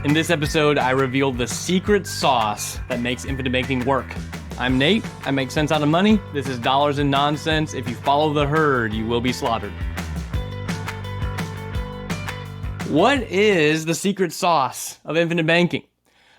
In this episode, I reveal the secret sauce that makes infinite banking work. I'm Nate. I make sense out of money. This is Dollars and Nonsense. If you follow the herd, you will be slaughtered. What is the secret sauce of infinite banking?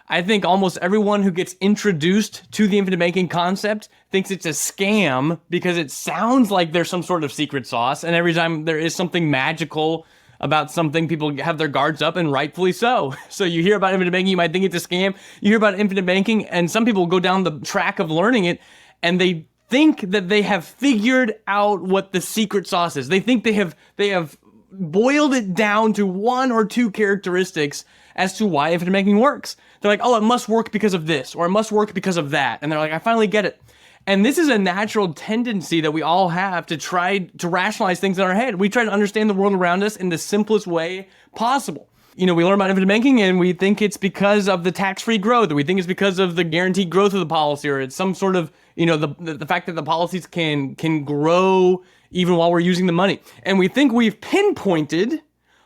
I think almost everyone who gets introduced to the infinite banking concept thinks it's a scam because it sounds like there's some sort of secret sauce, and every time there is something magical about something, people have their guards up, and rightfully so. So you hear about infinite banking, you might think it's a scam. You hear about infinite banking, and some people go down the track of learning it, and they think that they have figured out what the secret sauce is. They think they have boiled it down to one or two characteristics as to why infinite banking works. They're like, oh, it must work because of this, or it must work because of that. And they're like, I finally get it. And this is a natural tendency that we all have to try to rationalize things in our head. We try to understand the world around us in the simplest way possible. You know, we learn about infinite banking and we think it's because of the tax-free growth, or we think it's because of the guaranteed growth of the policy, or it's some sort of, you know, the fact that the policies can grow even while we're using the money. And we think we've pinpointed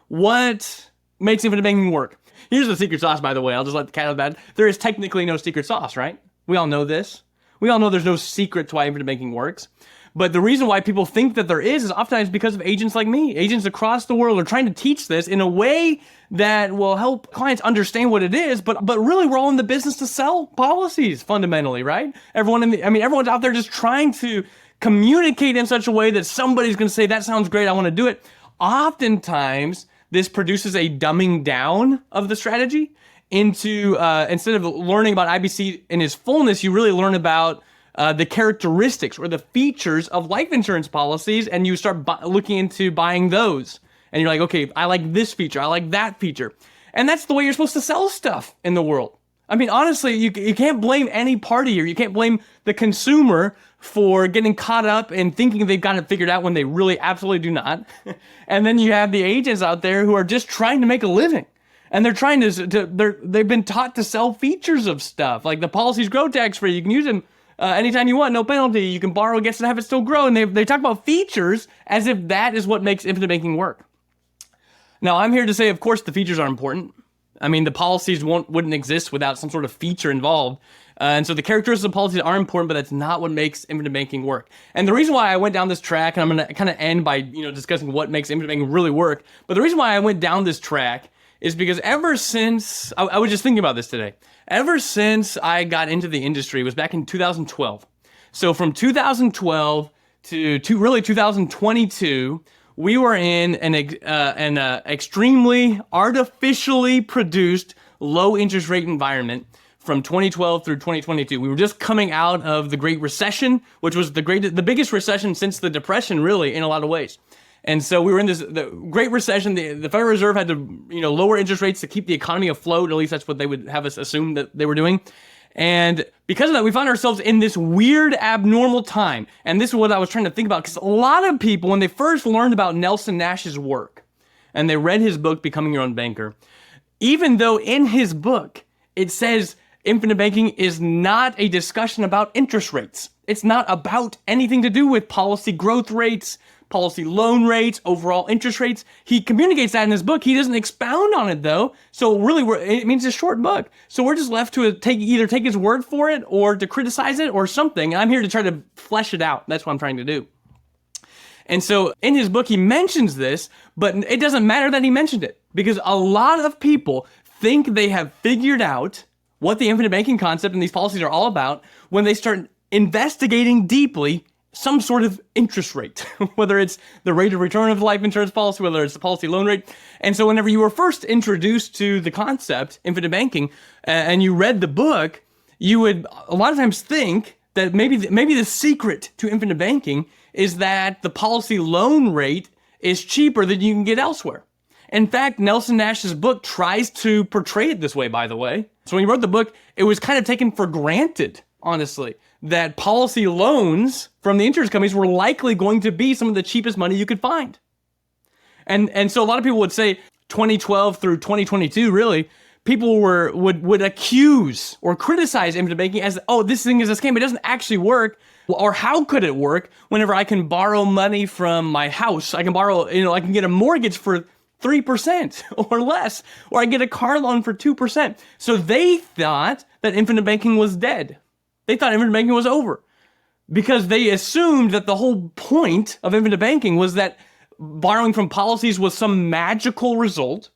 what makes infinite banking work. Here's the secret sauce, by the way. I'll just let the cat out of the bag. There is technically no secret sauce, right? We all know this. We all know there's no secret to why infinite banking works. But the reason why people think that there is oftentimes because of agents like me. Agents across the world are trying to teach this in a way that will help clients understand what it is, but really we're all in the business to sell policies fundamentally, right? Everyone's out there just trying to communicate in such a way that somebody's going to say, that sounds great, I want to do it. Oftentimes, this produces a dumbing down of the strategy into, instead of learning about IBC in its fullness, you really learn about the characteristics or the features of life insurance policies, and you start looking into buying those. And you're like, okay, I like this feature, I like that feature. And that's the way you're supposed to sell stuff in the world. I mean, honestly, you can't blame any party here. You can't blame the consumer for getting caught up and thinking they've got it figured out when they really absolutely do not. And then you have the agents out there who are just trying to make a living. And they're trying they've been taught to sell features of stuff. Like the policies grow tax-free. You can use them anytime you want, no penalty. You can borrow against and have it still grow. And they talk about features as if that is what makes infinite banking work. Now, I'm here to say, of course, the features are important. I mean, the policies wouldn't exist without some sort of feature involved. And so the characteristics of policies are important, but that's not what makes infinite banking work. And the reason why I went down this track, and I'm going to kind of end by discussing what makes infinite banking really work, but the reason why I went down this track is because ever since, I was just thinking about this today, ever since I got into the industry, it was back in 2012. So from 2012 to really 2022, we were in an extremely artificially produced low interest rate environment from 2012 through 2022. We were just coming out of the Great Recession, which was the biggest recession since the Depression, really, in a lot of ways. And so we were in the Great Recession. The Federal Reserve had to, lower interest rates to keep the economy afloat. At least that's what they would have us assume that they were doing. And because of that, we found ourselves in this weird, abnormal time. And this is what I was trying to think about, because a lot of people, when they first learned about Nelson Nash's work, and they read his book, Becoming Your Own Banker, even though in his book, it says infinite banking is not a discussion about interest rates. It's not about anything to do with policy growth rates, policy loan rates, overall interest rates. He communicates that in his book. He doesn't expound on it, though. So really, it's a short book. So we're just left to either take his word for it or to criticize it or something. And I'm here to try to flesh it out. That's what I'm trying to do. And so in his book, he mentions this, but it doesn't matter that he mentioned it, because a lot of people think they have figured out what the infinite banking concept and these policies are all about when they start investigating deeply some sort of interest rate, whether it's the rate of return of the life insurance policy, whether it's the policy loan rate. And so whenever you were first introduced to the concept, infinite banking, and you read the book, you would a lot of times think that maybe the secret to infinite banking is that the policy loan rate is cheaper than you can get elsewhere. In fact, Nelson Nash's book tries to portray it this way, by the way. So when he wrote the book, it was kind of taken for granted, honestly, that policy loans from the insurance companies were likely going to be some of the cheapest money you could find. And so a lot of people would say 2012 through 2022, really, people would accuse or criticize infinite banking as, oh, this thing is a scam. It doesn't actually work. Or how could it work whenever I can borrow money from my house? I can borrow, I can get a mortgage for 3% or less, or I get a car loan for 2%. So they thought that infinite banking was dead. They thought infinite banking was over because they assumed that the whole point of infinite banking was that borrowing from policies was some magical result,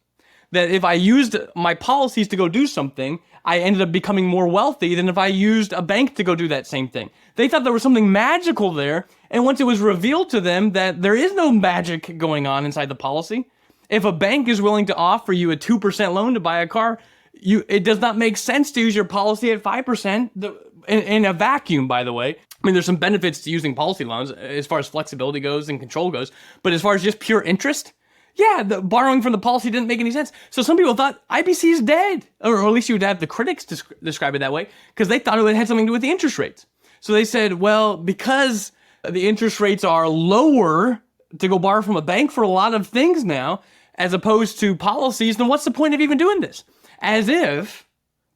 that if I used my policies to go do something, I ended up becoming more wealthy than if I used a bank to go do that same thing. They thought there was something magical there, and once it was revealed to them that there is no magic going on inside the policy, if a bank is willing to offer you a 2% loan to buy a car, it does not make sense to use your policy at 5% in a vacuum, by the way. I mean, there's some benefits to using policy loans as far as flexibility goes and control goes, but as far as just pure interest, yeah, the borrowing from the policy didn't make any sense. So some people thought IBC is dead, or at least you would have the critics describe it that way, because they thought it had something to do with the interest rates. So they said, well, because the interest rates are lower to go borrow from a bank for a lot of things now, as opposed to policies, then what's the point of even doing this? As if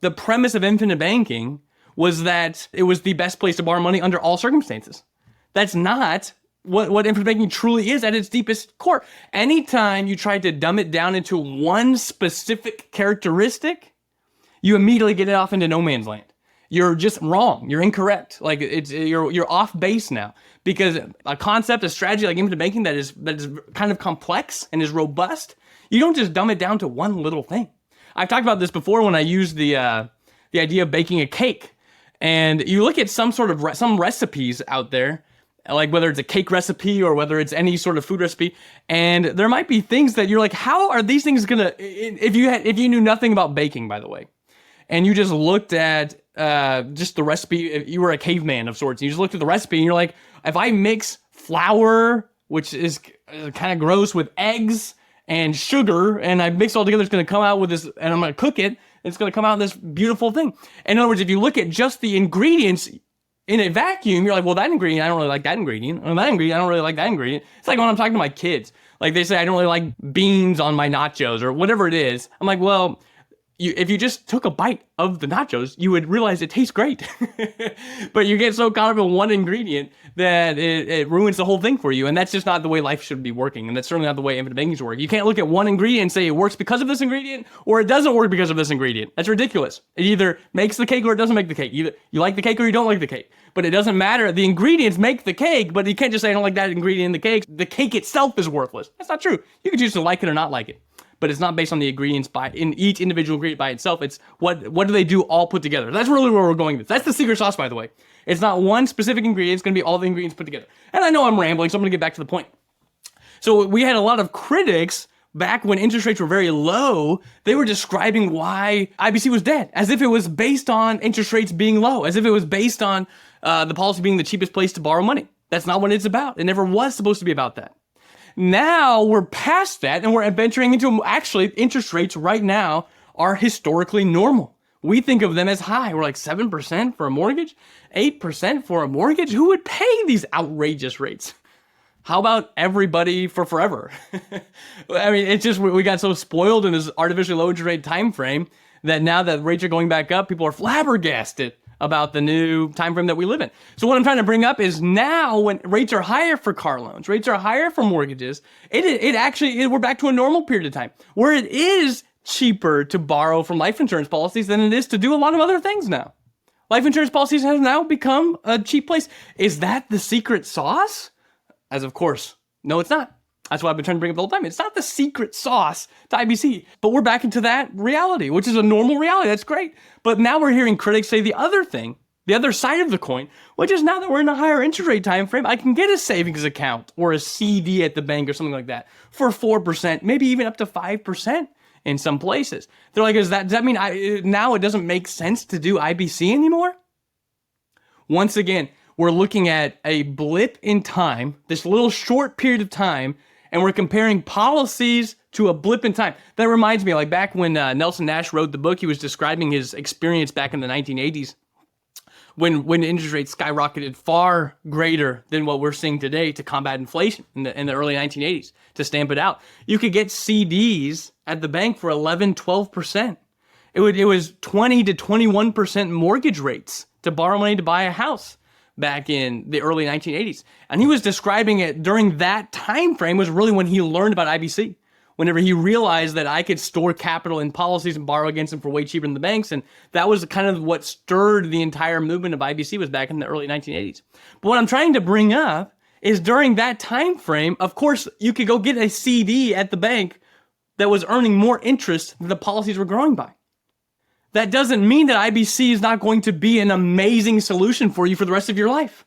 the premise of infinite banking was that it was the best place to borrow money under all circumstances. That's not what infinite banking truly is at its deepest core. Anytime you try to dumb it down into one specific characteristic, you immediately get it off into no man's land. You're just wrong. You're incorrect. Like you're off base now, because a concept, a strategy like infinite banking that is kind of complex and is robust, you don't just dumb it down to one little thing. I've talked about this before when I used the idea of baking a cake, and you look at some recipes out there, like whether it's a cake recipe or whether it's any sort of food recipe, and there might be things that you're like, how are these things gonna? If you knew nothing about baking, by the way, and you just looked at just the recipe, if you were a caveman of sorts, and you just looked at the recipe and you're like, if I mix flour, which is kind of gross, with eggs and sugar, and I mix it all together, it's going to come out with this, and I'm going to cook it, and it's going to come out this beautiful thing. In other words, if you look at just the ingredients in a vacuum, you're like, well, that ingredient, I don't really like that ingredient, and that ingredient, I don't really like that ingredient. It's like when I'm talking to my kids, like they say, I don't really like beans on my nachos, or whatever it is. I'm like, well, if you just took a bite of the nachos, you would realize it tastes great. But you get so caught up in one ingredient that it ruins the whole thing for you. And that's just not the way life should be working. And that's certainly not the way infinite banking should work. You can't look at one ingredient and say it works because of this ingredient, or it doesn't work because of this ingredient. That's ridiculous. It either makes the cake or it doesn't make the cake. Either you like the cake or you don't like the cake. But it doesn't matter. The ingredients make the cake, but you can't just say I don't like that ingredient in the cake. The cake itself is worthless. That's not true. You can choose to like it or not like it. But it's not based on the ingredients in each individual ingredient by itself. It's what do they do all put together. That's really where we're going with this. That's the secret sauce, by the way. It's not one specific ingredient. It's going to be all the ingredients put together. And I know I'm rambling, so I'm going to get back to the point. So we had a lot of critics back when interest rates were very low. They were describing why IBC was dead, as if it was based on interest rates being low, as if it was based on the policy being the cheapest place to borrow money. That's not what it's about. It never was supposed to be about that. Now we're past that, and we're venturing into, actually, interest rates right now are historically normal. We think of them as high. We're like 7% for a mortgage, 8% for a mortgage. Who would pay these outrageous rates? How about everybody for forever? I mean, it's just we got so spoiled in this artificially low interest rate time frame that now that rates are going back up, people are flabbergasted about the new time frame that we live in. So what I'm trying to bring up is now when rates are higher for car loans, rates are higher for mortgages, we're back to a normal period of time where it is cheaper to borrow from life insurance policies than it is to do a lot of other things now. Life insurance policies have now become a cheap place. Is that the secret sauce? As of course, no, it's not. That's why I've been trying to bring up the whole time. It's not the secret sauce to IBC, but we're back into that reality, which is a normal reality. That's great. But now we're hearing critics say the other thing, the other side of the coin, which is now that we're in a higher interest rate time frame, I can get a savings account or a CD at the bank or something like that for 4%, maybe even up to 5% in some places. They're like, does that mean now it doesn't make sense to do IBC anymore? Once again, we're looking at a blip in time, this little short period of time, and we're comparing policies to a blip in time. That reminds me, like back when Nelson Nash wrote the book, he was describing his experience back in the 1980s when interest rates skyrocketed far greater than what we're seeing today to combat inflation in the early 1980s, to stamp it out. You could get CDs at the bank for 11, 12%. It was 20 to 21% mortgage rates to borrow money to buy a house back in the early 1980s. And he was describing it during that time frame was really when he learned about IBC, whenever he realized that I could store capital in policies and borrow against them for way cheaper than the banks. And that was kind of what stirred the entire movement of IBC was back in the early 1980s. But what I'm trying to bring up is during that time frame, of course, you could go get a CD at the bank that was earning more interest than the policies were growing by. That doesn't mean that IBC is not going to be an amazing solution for you for the rest of your life.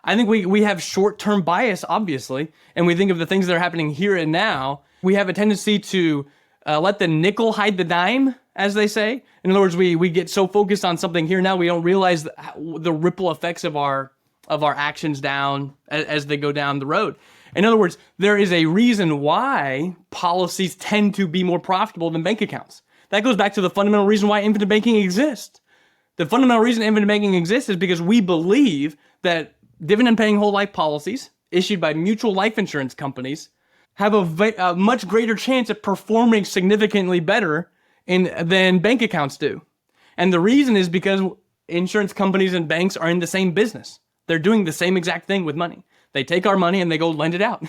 I think we have short-term bias, obviously, and we think of the things that are happening here and now. We have a tendency to let the nickel hide the dime, as they say. In other words, we get so focused on something here now, we don't realize the ripple effects of our actions down as they go down the road. In other words, there is a reason why policies tend to be more profitable than bank accounts. That goes back to the fundamental reason why infinite banking exists. The fundamental reason infinite banking exists is because we believe that dividend-paying whole life policies issued by mutual life insurance companies have a much greater chance of performing significantly better than bank accounts do. And the reason is because insurance companies and banks are in the same business. They're doing the same exact thing with money. They take our money and they go lend it out.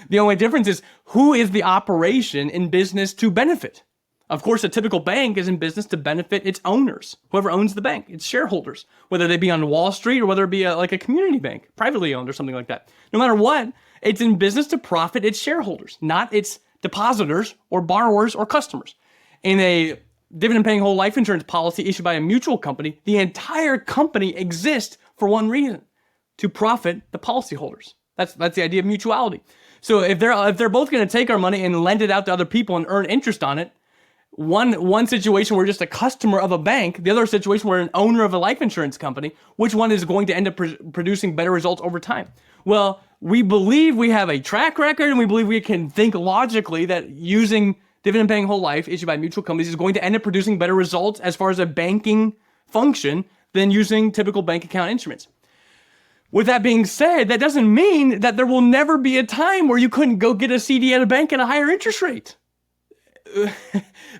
The only difference is who is the operation in business to benefit. Of course, a typical bank is in business to benefit its owners, whoever owns the bank, its shareholders, whether they be on Wall Street or whether it be like a community bank, privately owned or something like that. No matter what, it's in business to profit its shareholders, not its depositors or borrowers or customers. In a dividend-paying whole life insurance policy issued by a mutual company, the entire company exists for one reason: to profit the policyholders. That's the idea of mutuality. So if they're both going to take our money and lend it out to other people and earn interest on it, one situation we're just a customer of a bank, the other situation we're an owner of a life insurance company, which one is going to end up producing better results over time? Well, we believe we have a track record and we believe we can think logically that using dividend-paying whole life issued by mutual companies is going to end up producing better results as far as a banking function than using typical bank account instruments. With that being said, that doesn't mean that there will never be a time where you couldn't go get a CD at a bank at a higher interest rate.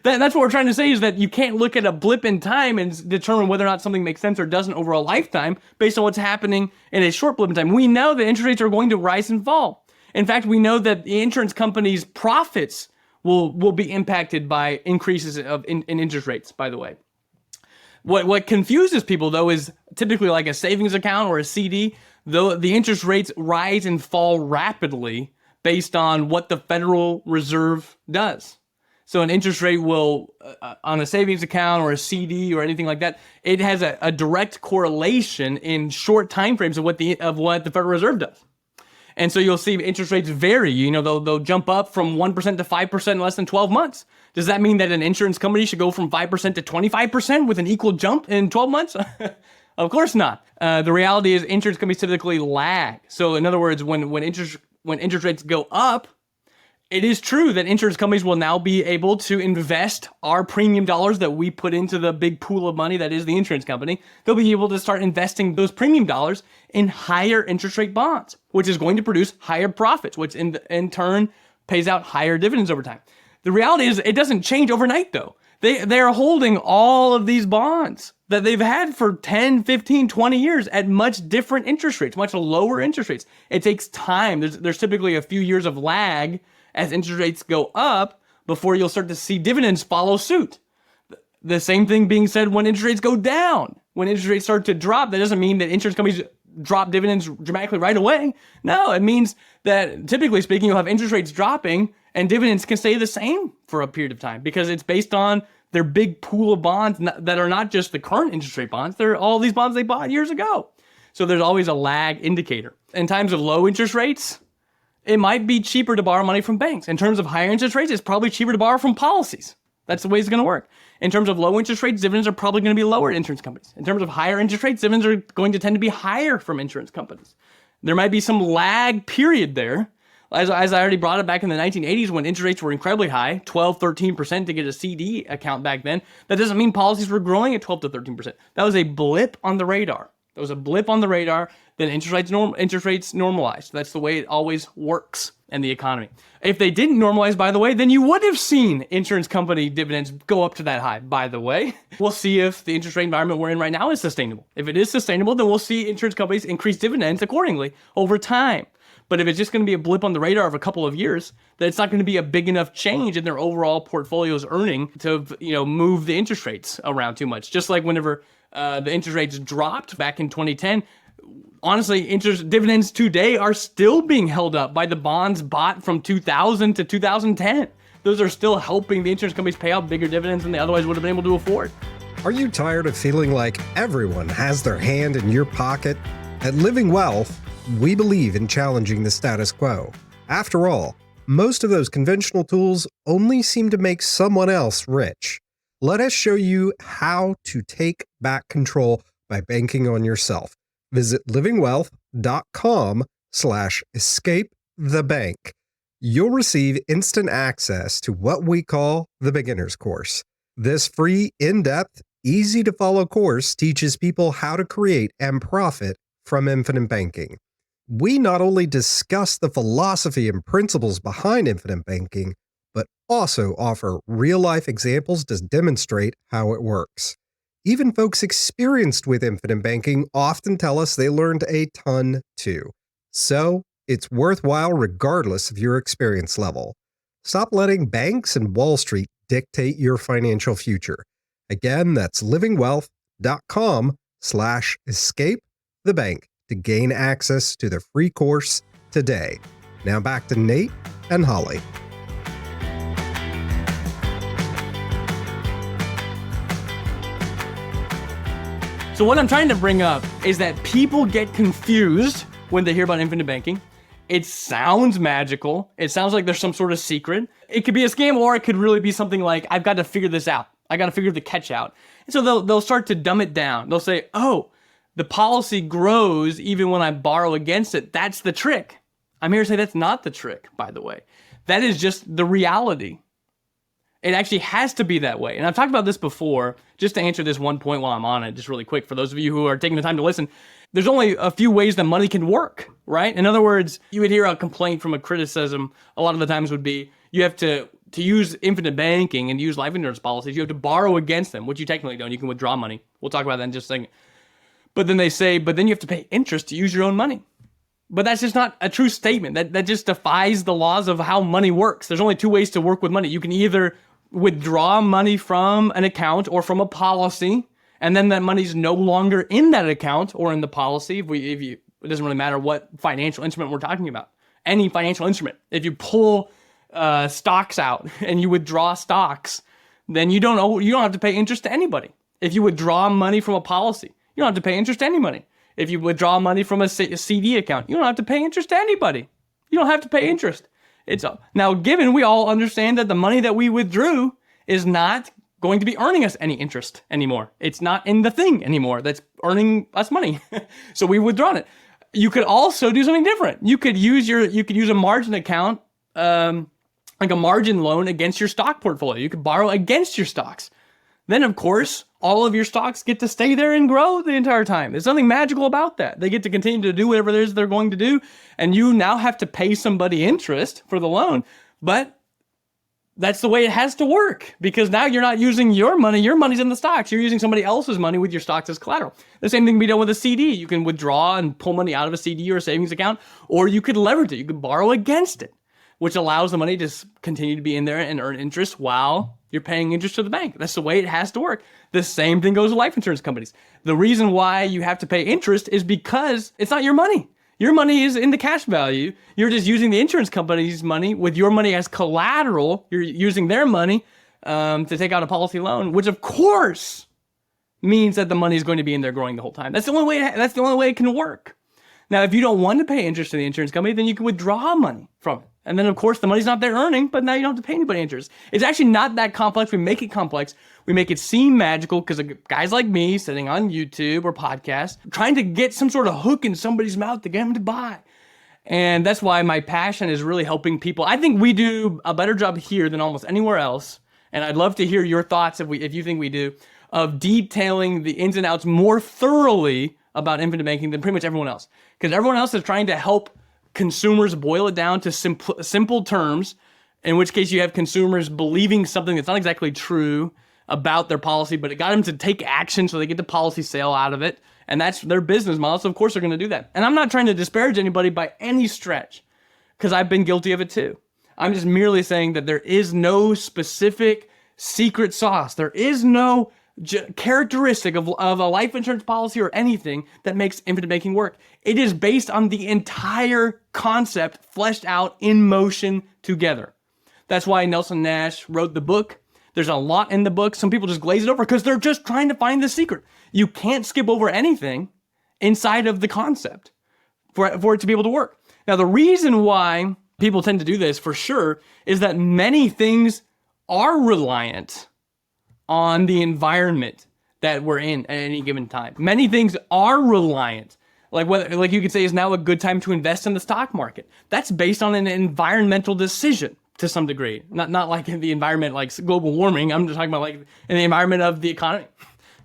That's what we're trying to say, is that you can't look at a blip in time and determine whether or not something makes sense or doesn't over a lifetime based on what's happening in a short blip in time. We know that interest rates are going to rise and fall. In fact, we know that the insurance companies' profits will be impacted by increases in interest rates, by the way. What confuses people, though, is typically like a savings account or a CD, though the interest rates rise and fall rapidly based on what the Federal Reserve does. So an interest rate will, on a savings account or a CD or anything like that, it has a direct correlation in short time frames of what the Federal Reserve does. And so you'll see interest rates vary. You know, they'll jump up from 1% to 5% in less than 12 months. Does that mean that an insurance company should go from 5% to 25% with an equal jump in 12 months? Of course not. The reality is insurance companies typically lag. So in other words, when interest rates go up, it is true that insurance companies will now be able to invest our premium dollars that we put into the big pool of money that is the insurance company. They'll be able to start investing those premium dollars in higher interest rate bonds, which is going to produce higher profits, which in turn pays out higher dividends over time. The reality is it doesn't change overnight, though. They are holding all of these bonds that they've had for 10, 15, 20 years at much different interest rates, much lower interest rates. It takes time. There's typically a few years of lag as interest rates go up before you'll start to see dividends follow suit. The same thing being said when interest rates go down. When interest rates start to drop, that doesn't mean that insurance companies drop dividends dramatically right away. No, it means that typically speaking, you'll have interest rates dropping and dividends can stay the same for a period of time because it's based on their big pool of bonds that are not just the current interest rate bonds. They're all these bonds they bought years ago. So there's always a lag indicator. In times of low interest rates, it might be cheaper to borrow money from banks. In terms of higher interest rates, it's probably cheaper to borrow from policies. That's the way it's going to work. In terms of low interest rates, dividends are probably going to be lower at insurance companies. In terms of higher interest rates, dividends are going to tend to be higher from insurance companies. There might be some lag period there. As I already brought it back in the 1980s when interest rates were incredibly high, 12, 13% to get a CD account back then. That doesn't mean policies were growing at 12 to 13%. That was a blip on the radar. There was a blip on the radar, then interest rates normalized. That's the way it always works in the economy. If they didn't normalize, by the way, then you would have seen insurance company dividends go up to that high, by the way. We'll see if the interest rate environment we're in right now is sustainable. If it is sustainable, then we'll see insurance companies increase dividends accordingly over time. But if it's just going to be a blip on the radar of a couple of years, then it's not going to be a big enough change in their overall portfolio's earning to, move the interest rates around too much. Just like whenever the interest rates dropped back in 2010, honestly, interest dividends today are still being held up by the bonds bought from 2000 to 2010. Those are still helping the insurance companies pay out bigger dividends than they otherwise would have been able to afford. Are you tired of feeling like everyone has their hand in your pocket? At Living Wealth, we believe in challenging the status quo. After all, most of those conventional tools only seem to make someone else rich. Let us show you how to take back control by banking on yourself. Visit livingwealth.com/escapethebank. You'll receive instant access to what we call the Beginner's Course. This free, in-depth, easy-to-follow course teaches people how to create and profit from infinite banking. We not only discuss the philosophy and principles behind infinite banking, but also offer real-life examples to demonstrate how it works. Even folks experienced with infinite banking often tell us they learned a ton too. So, it's worthwhile regardless of your experience level. Stop letting banks and Wall Street dictate your financial future. Again, that's livingwealth.com/escapethebank to gain access to the free course today. Now back to Nate and Holly. So what I'm trying to bring up is that people get confused when they hear about infinite banking. It sounds magical. It sounds like there's some sort of secret. It could be a scam, or it could really be something like, I've got to figure this out. I got to figure the catch out. And so they'll start to dumb it down. They'll say, oh, the policy grows even when I borrow against it. That's the trick. I'm here to say that's not the trick, by the way. That is just the reality. It actually has to be that way. And I've talked about this before, just to answer this one point while I'm on it, just really quick, for those of you who are taking the time to listen. There's only a few ways that money can work, right? In other words, you would hear a complaint from a criticism a lot of the times would be, you have to use infinite banking and use life insurance policies, you have to borrow against them, which you technically don't. You can withdraw money. We'll talk about that in just a second. But then they say, but then you have to pay interest to use your own money. But that's just not a true statement. That just defies the laws of how money works. There's only two ways to work with money. You can either withdraw money from an account or from a policy, and then that money's no longer in that account or in the policy. It doesn't really matter what financial instrument we're talking about. Any financial instrument. If you pull stocks out and you withdraw stocks, then you don't have to pay interest to anybody. If you withdraw money from a policy, you don't have to pay interest to anybody. If you withdraw money from a CD account, you don't have to pay interest to anybody. You don't have to pay interest. Now, given we all understand that the money that we withdrew is not going to be earning us any interest anymore. It's not in the thing anymore that's earning us money. So we've withdrawn it. You could also do something different. You could use a margin account, like a margin loan against your stock portfolio. You could borrow against your stocks. Then, of course, all of your stocks get to stay there and grow the entire time. There's nothing magical about that. They get to continue to do whatever it is they're going to do, and you now have to pay somebody interest for the loan. But that's the way it has to work, because now you're not using your money. Your money's in the stocks. You're using somebody else's money with your stocks as collateral. The same thing can be done with a CD. You can withdraw and pull money out of a CD or a savings account, or you could leverage it. You could borrow against it, which allows the money to continue to be in there and earn interest while you're paying interest to the bank. That's the way it has to work. The same thing goes with life insurance companies. The reason why you have to pay interest is because it's not your money. Your money is in the cash value. You're just using the insurance company's money with your money as collateral. You're using their money to take out a policy loan, which of course means that the money is going to be in there growing the whole time. That's the only way it can work. Now, if you don't want to pay interest to the insurance company, then you can withdraw money from it. And then, of course, the money's not there earning, but now you don't have to pay anybody interest. It's actually not that complex. We make it complex. We make it seem magical because of guys like me sitting on YouTube or podcasts trying to get some sort of hook in somebody's mouth to get them to buy. And that's why my passion is really helping people. I think we do a better job here than almost anywhere else. And I'd love to hear your thoughts, if you think we do, of detailing the ins and outs more thoroughly about infinite banking than pretty much everyone else. Because everyone else is trying to help consumers boil it down to simple terms, in which case you have consumers believing something that's not exactly true about their policy, but it got them to take action so they get the policy sale out of it. And that's their business model. So of course they're going to do that. And I'm not trying to disparage anybody by any stretch, because I've been guilty of it too. I'm just merely saying that there is no specific secret sauce. There is no characteristic of a life insurance policy or anything that makes infinite banking work. It is based on the entire concept fleshed out in motion together. That's why Nelson Nash wrote the book. There's a lot in the book. Some people just glaze it over because they're just trying to find the secret. You can't skip over anything inside of the concept for it to be able to work. Now, the reason why people tend to do this for sure is that many things are reliant on the environment that we're in at any given time. Many things are reliant. Like you could say, is now a good time to invest in the stock market? That's based on an environmental decision to some degree. Not like in the environment like global warming. I'm just talking about like in the environment of the economy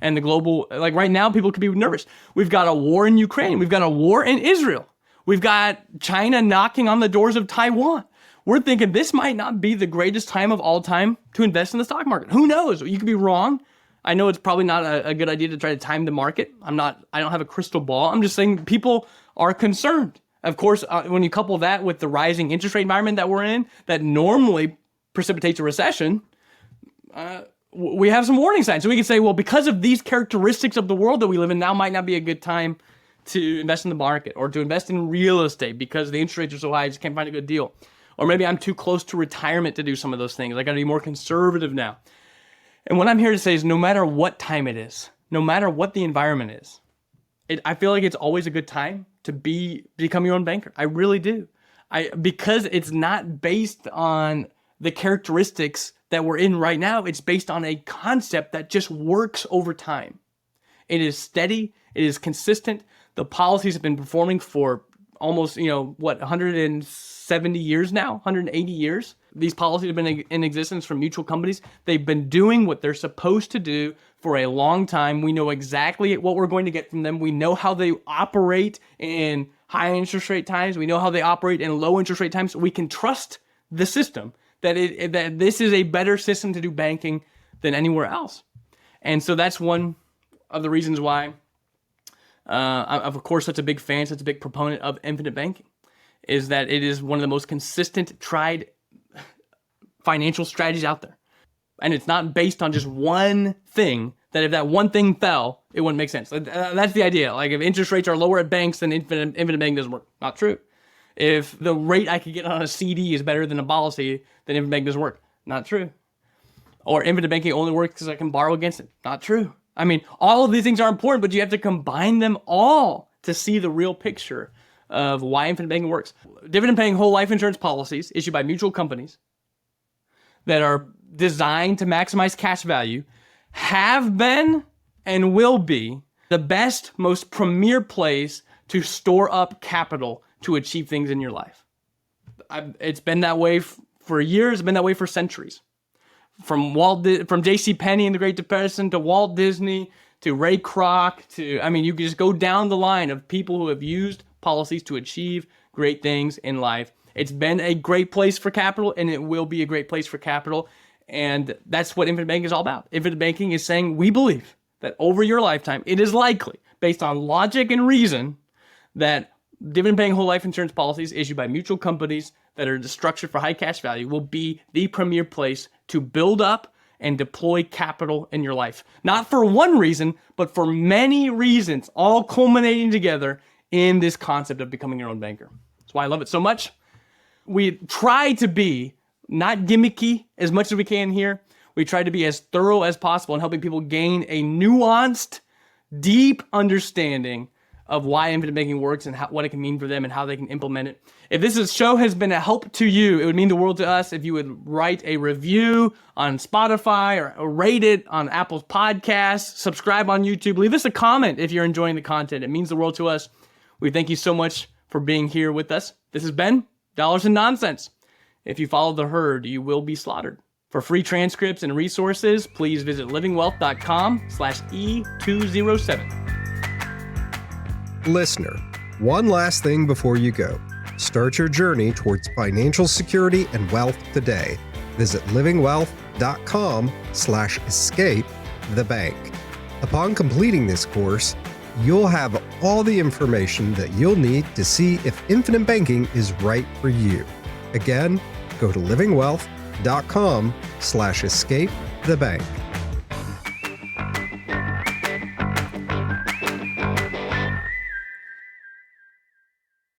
and the global, like right now people could be nervous. We've got a war in Ukraine. We've got a war in Israel. We've got China knocking on the doors of Taiwan. We're thinking this might not be the greatest time of all time to invest in the stock market. Who knows? You could be wrong. I know it's probably not a good idea to try to time the market. I don't have a crystal ball. I'm just saying people are concerned. Of course, when you couple that with the rising interest rate environment that we're in, that normally precipitates a recession, we have some warning signs. So we can say, well, because of these characteristics of the world that we live in, now might not be a good time to invest in the market or to invest in real estate because the interest rates are so high, I just can't find a good deal. Or maybe I'm too close to retirement to do some of those things. I got to be more conservative now. And what I'm here to say is no matter what time it is, no matter what the environment is, I feel like it's always a good time to become your own banker. I really do. Because it's not based on the characteristics that we're in right now. It's based on a concept that just works over time. It is steady. It is consistent. The policies have been performing for almost, 170 years now, 180 years. These policies have been in existence from mutual companies. They've been doing what they're supposed to do for a long time. We know exactly what we're going to get from them. We know how they operate in high interest rate times. We know how they operate in low interest rate times. We can trust the system that this is a better system to do banking than anywhere else. And so that's one of the reasons why I'm, of course, such a big fan, such a big proponent of infinite banking, is that it is one of the most consistent, tried financial strategies out there. And it's not based on just one thing, that if that one thing fell, it wouldn't make sense. That's the idea. Like if interest rates are lower at banks, then infinite banking doesn't work. Not true. If the rate I could get on a CD is better than a policy, then infinite banking doesn't work. Not true. Or infinite banking only works because I can borrow against it. Not true. I mean, all of these things are important, but you have to combine them all to see the real picture of why infinite banking works. Dividend-paying whole life insurance policies issued by mutual companies that are designed to maximize cash value have been and will be the best, most premier place to store up capital to achieve things in your life. It's been that way for years. It's been that way for centuries. From J.C. Penney in the Great Depression to Walt Disney to Ray Kroc you can just go down the line of people who have used policies to achieve great things in life. It's been a great place for capital, and it will be a great place for capital. And that's what infinite banking is all about. Infinite banking is saying we believe that over your lifetime, it is likely, based on logic and reason, that dividend-paying whole life insurance policies issued by mutual companies that are structured for high cash value will be the premier place to build up and deploy capital in your life. Not for one reason, but for many reasons, all culminating together in this concept of becoming your own banker. That's why I love it so much. We try to be not gimmicky as much as we can here. We try to be as thorough as possible in helping people gain a nuanced, deep understanding of why infinite banking works and what it can mean for them and how they can implement it. If this show has been a help to you, it would mean the world to us if you would write a review on Spotify or rate it on Apple's Podcasts, subscribe on YouTube, leave us a comment if you're enjoying the content. It means the world to us. We thank you so much for being here with us. This has been Dollars and Nonsense. If you follow the herd, you will be slaughtered. For free transcripts and resources, please visit livingwealth.com/E207. Listener, one last thing before you go. Start your journey towards financial security and wealth today. Visit livingwealth.com/escape the bank. Upon completing this course, you'll have all the information that you'll need to see if infinite banking is right for you. Again, go to livingwealth.com/escape the bank.